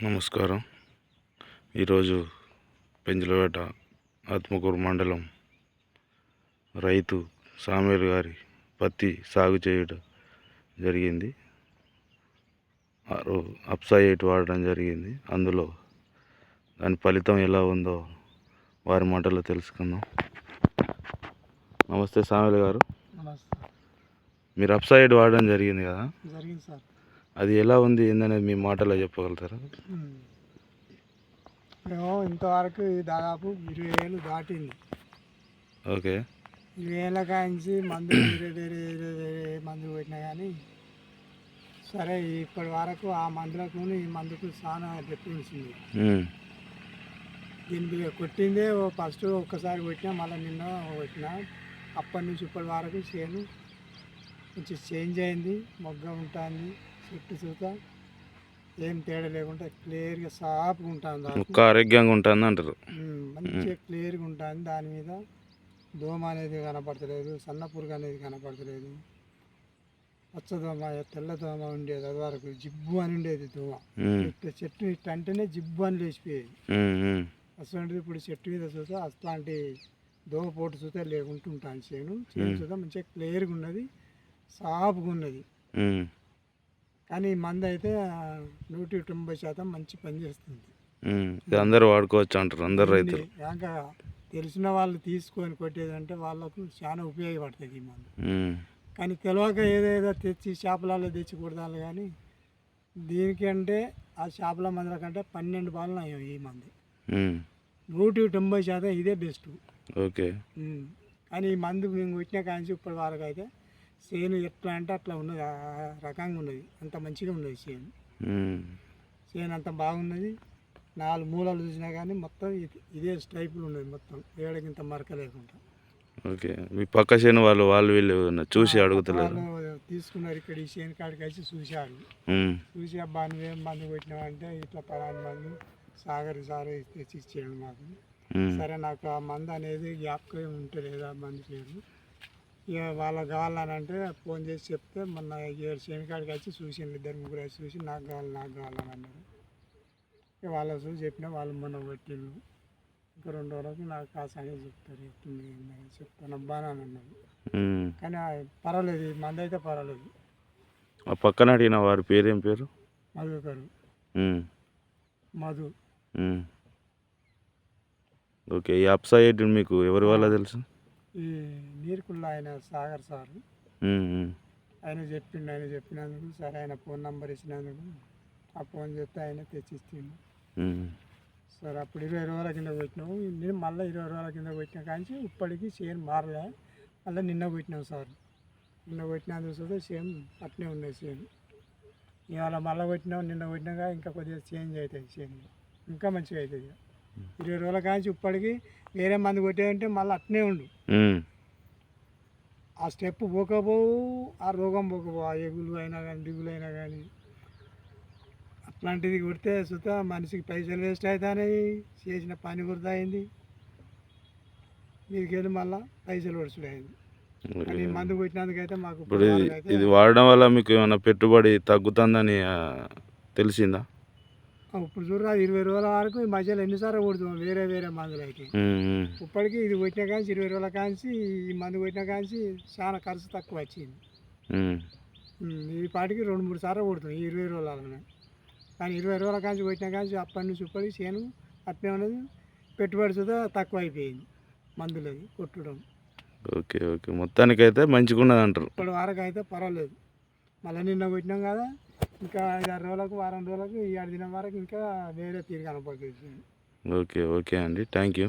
నమస్కారం. ఈరోజు పెంజలవేట ఆత్మకూరు మండలం రైతు సామ్యూల్ గారి పత్తి సాగు చేయడం జరిగింది. అప్సా 8 వాడడం జరిగింది. అందులో దాని ఫలితం ఎలా ఉందో వారి మాటల్లో తెలుసుకుందాం. నమస్తే సామ్యూల్ గారు. మీరు అప్సా 8 వాడడం జరిగింది కదా? జరిగింది సార్. అది ఎలా ఉంది ఏందనేది మీ మాటలో చెప్పగలుగుతారా? మేము ఇంతవరకు దాదాపు 20,000 దాటింది. ఓకే. 20,000 కాంచి మందులు వేరే మందులు పెట్టినా కానీ సరే ఇప్పటి వరకు ఆ మందులకు ఈ మందుకు చాలా డిఫరెన్స్ ఉంది. దీనికి కొట్టిందే ఫస్ట్ ఒక్కసారి కొట్టినా, మళ్ళీ నిన్న కొట్టినా. అప్పటి నుంచి ఇప్పటి వరకు చేను కొంచెం చేంజ్ అయింది, మొగ్గ ఉంటుంది, చెట్టు చూత ఏం తేడా లేకుండా క్లియర్గా సాఫ్గా ఉంటుంది, మొక్క ఆరోగ్యంగా ఉంటుంది అంటారు. మంచిగా క్లియర్గా ఉంటుంది. దాని మీద దోమ అనేది కనపడతలేదు, సన్న పురుగు అనేది కనపడతలేదు. పచ్చదోమ, తెల్ల దోమ ఉండేది, అది వరకు జిబ్బు అని ఉండేది దోమ. చెట్టు ఇట్లా అంటేనే జిబ్బు అని లేచిపోయేది. అసలు ఇప్పుడు చెట్టు మీద చూస్తే అట్లాంటి దోమ పోటు చూస్తే లేకుంటుంటాను. చేను చూస్తే మంచిగా క్లియర్గా ఉన్నది, సాఫ్గా ఉన్నది. కానీ ఈ మందు అయితే 190% మంచి పని చేస్తుంది. అందరూ వాడుకోవచ్చు అంటారు అందరు రైతులు. ఇంకా తెలిసిన వాళ్ళు తీసుకొని కొట్టేదంటే వాళ్ళకు చాలా ఉపయోగపడుతుంది ఈ మందు. కానీ తెలియక ఏదేదో తెచ్చి చేపలలో తెచ్చి కొడతాను. కానీ దీనికంటే ఆ చేపల మందుల కంటే 12 బాలు అయ్యాయి ఈ మంది. 190% ఇదే బెస్ట్. ఓకే. కానీ ఈ మందు మేము కొట్టిన కానీ ఇప్పటి వరకు అయితే చేను ఎట్లా అంటే అట్లా ఉన్నది, ఆ రకంగా ఉన్నది, అంత మంచిగా ఉన్నది చేను. చేను అంత బాగున్నది. 4 మూలలు చూసినా కానీ మొత్తం ఇదే స్టైపులు ఉన్నది, మొత్తం ఏడకింత మరక లేకుండా. ఓకే. మీ పక్క చేను వాళ్ళు వీళ్ళు చూసి అడుగుతున్నారు, తీసుకున్నారు. ఇక్కడ ఈ చేను కాడికి వచ్చి చూశారు. చూసి అబ్బా నువ్వేం మందు కొట్టినావంటే ఇట్లా పలాని మందు సాగర్ తెచ్చి ఇచ్చేయండి మాకు. సరే నాకు ఆ మందు అనేది జ్ఞాపకం ఉంటలేదు, ఆ మందు పేరు. ఇక వాళ్ళకి కావాలని అంటే ఫోన్ చేసి చెప్తే మొన్న 7 చేను కాడికి వచ్చి చూసిండు, 2-3 వచ్చి చూసి నాకు కావాలని అన్నారు. ఇక వాళ్ళ చూసి చెప్పినా వాళ్ళు మొన్న పెట్టిండు. ఇంకా 2 రోజులకు నాకు ఆ సంగతి చెప్తారు, చెప్తాను బాగా అన్నారు. కానీ పర్వాలేదు, ఈ మందు అయితే పర్వాలేదు. ఆ పక్కన అడిగిన వారి పేరేం పేరు? మధు గారు. మధు. ఓకే. ఈ అప్సా 8 మీకు ఎవరి వల్ల తెలుసు? ఈ నీరుకుళ్ళ ఆయన సాగర్ సారు ఆయన చెప్పినందుకు సరే ఆయన ఫోన్ నెంబర్ ఇచ్చినందుకు ఆ ఫోన్ చెప్తే ఆయన తెచ్చిచ్చిండు. సరే అప్పుడు 20 రోజుల కింద పెట్టినాము. నేను మళ్ళీ 20 రోజుల కింద పెట్టినా కానీ ఇప్పటికీ చేను మారలే. మళ్ళీ నిన్న పెట్టినాం సార్. నిన్న పెట్టినందుకు చూస్తే చేను అట్నే ఉన్నాయి. చేను ఇవాళ మళ్ళీ పెట్టినాం, నిన్న పెట్టినాక ఇంకా కొద్దిగా చేంజ్ అవుతుంది, చేను ఇంకా మంచిగా అవుతుంది. 20 రోజుల కానీ ఇప్పటికీ వేరే మంది కొట్టేదంటే మళ్ళీ అట్నే ఉండు, ఆ స్టెప్ పోకపోవు, ఆ రోగం పోకపోవు, ఆ ఎగులు అయినా కానీ దిగులు అయినా కానీ. అట్లాంటిది కొడితే సుతా మనిషికి పైసలు వేస్ట్ అవుతాయి, చేసిన పని వృధా అయింది, మీదికి వెళ్ళి మళ్ళీ పైసలు వడుచుడు అయింది. కానీ మందు కొట్టినందుకైతే మాకు ఇది వాడడం వల్ల మీకు ఏమైనా పెట్టుబడి తగ్గుతుందని తెలిసిందా? ఇప్పుడు చూడరా 20 రోజుల వరకు ఈ మధ్యలో ఎన్నిసార్లు కొడుతున్నాం వేరే మందులు అయితే. ఇప్పటికీ ఇది కొట్టిన కాంచి 20 రోజుల కాంచి ఈ మందు కొట్టిన కాంచి చాలా ఖర్చు తక్కువ వచ్చింది. ఈ పాటికి 2-3 సార్లు కొడుతున్నాం ఈ 20 రోజులలోనే. కానీ 20 రోజుల కాంచి కొట్టిన కాంచి అప్పటి నుంచి ఇప్పటికి చేను అట్నే ఉన్నది, పెట్టుబడి చూద్దా తక్కువ అయిపోయింది మందులది కొట్టడం. ఓకే. ఓకే. మొత్తానికైతే మంచిగా ఉన్నది అంటారు. ఇప్పటి వరకు అయితే పర్వాలేదు. మళ్ళీ నిన్న కొట్టినాం కదా, ఇంకా 5-6 రోజులకు, వారం రోజులకు, ఈ 7 దినం వరకు ఇంకా వేరే తీరు కనపడుతుంది. ఓకే. ఓకే అండి, థ్యాంక్ యూ.